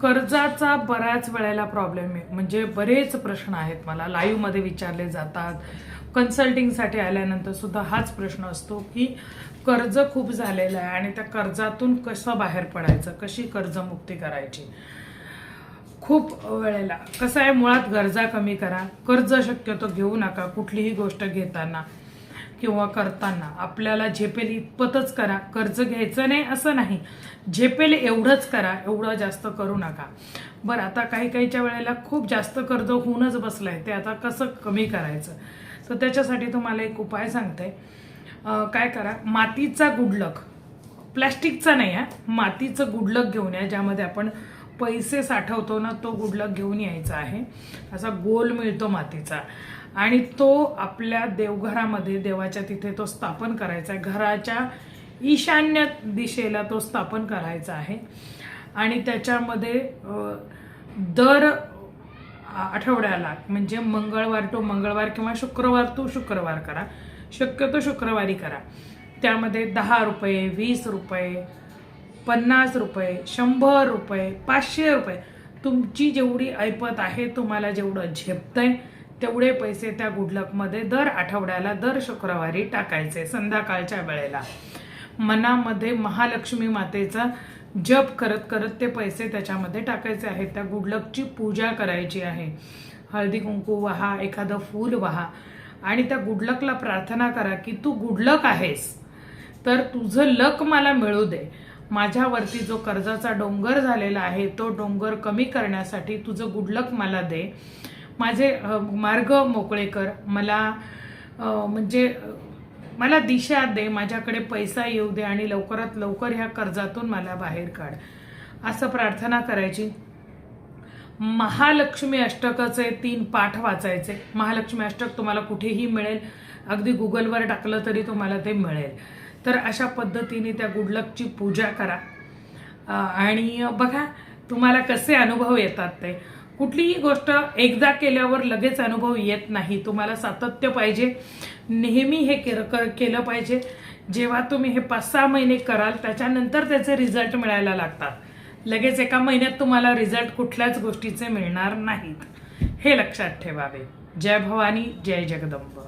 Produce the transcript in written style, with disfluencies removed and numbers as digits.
कर्जाचा बऱ्याच वेळेला प्रॉब्लेम आहे, म्हणजे बरेच प्रश्न आहेत मला लाईव्ह मध्ये विचारले जातात. कन्सल्टिंगसाठी आल्यानंतर सुद्धा हाच प्रश्न असतो की कर्ज खूप झालेलं आहे आणि त्या कर्जातून कसं बाहेर पडायचं, कशी कर्जमुक्ती करायची. खूप वेळेला कसं आहे, मुळात गरजा कमी करा, कर्ज शक्यतो घेऊ नका. कुठलीही गोष्ट घेताना किंवा करताना आपल्याला झेपेल इतपतच करा. कर्ज घ्यायचं नाही असं नाही, झेपेल एवढंच करा, एवढं जास्त करू नका. बरं, आता काही काहीच्या वेळेला खूप जास्त कर्ज होऊनच बसलंय, ते आता कसं कमी करायचं. तर त्याच्यासाठी तुम्हाला एक उपाय सांगते. काय करा, मातीचा गुडलक, प्लॅस्टिकचा नाही आहे, मातीचं गुडलक घेऊन या, ज्यामध्ये आपण पैसे साठवतो ना, तो गुडलक घेऊन यायचा आहे. असा गोल मिळतो मातीचा, आणि तो आपल्या देवघरामध्ये, देवाच्या तिथे तो स्थापन करायचा आहे. घराच्या ईशान्य दिशेला तो स्थापन करायचा आहे. आणि त्याच्यामध्ये दर आठवड्याला, म्हणजे मंगळवार टू मंगळवार किंवा शुक्रवार टू शुक्रवार करा, शक्यतो शुक्रवारी करा. त्यामध्ये 10 रुपये, 20 रुपये, 50 रुपये, 100 रुपये, 500 रुपये, तुमची जेवढी ऐपत आहे, तुम्हाला जेवढं झेपतंय तेवढे पैसे त्या गुडलकमध्ये दर आठवड्याला, दर शुक्रवारी टाकायचे. संध्याकाळच्या वेळेला मनामध्ये महालक्ष्मी मातेचा जप करत करत ते पैसे त्याच्यामध्ये टाकायचे आहेत. त्या गुडलकची पूजा करायची आहे. हळदी कुंकू वाहा, एखादं फूल वाहा, आणि त्या गुडलकला प्रार्थना करा की तू गुडलक आहेस, तर तुझं लक मला मिळू दे. माझ्यावरती जो कर्जाचा डोंगर झालेला आहे, तो डोंगर कमी करण्यासाठी तुझं गुडलक मला दे. माझे मार्ग मोकळे कर, मला म्हणजे मला दिशा दे, माझ्याकडे पैसा येऊ दे, आणि लवकरात लवकर ह्या कर्जातून मला बाहेर काढ, असं प्रार्थना करायची. महालक्ष्मी अष्टकाचे 3 पाठ वाचायचे. महालक्ष्मी अष्टक तुम्हाला कुठेही मिळेल, अगदी गुगलवर टाकलं तरी तुम्हाला ते मिळेल. तर अशा पद्धतीने त्या गुडलकची पूजा करा आणि बघा तुम्हाला कसे अनुभव येतात. ते कुठलीही गोष्ट एकदा केल्यावर लगेच अनुभव येत नाही, तुम्हाला सातत्य पाहिजे, नेहमी हे केलं पाहिजे. जेव्हा तुम्ही हे 5-6 महिने कराल, त्याच्यानंतर त्याचे रिझल्ट मिळायला लागतात. लगेच एका महिन्यात तुम्हाला रिझल्ट कुठल्याच गोष्टीचे मिळणार नाहीत, हे लक्षात ठेवावे. जय भवानी, जय जगदंब.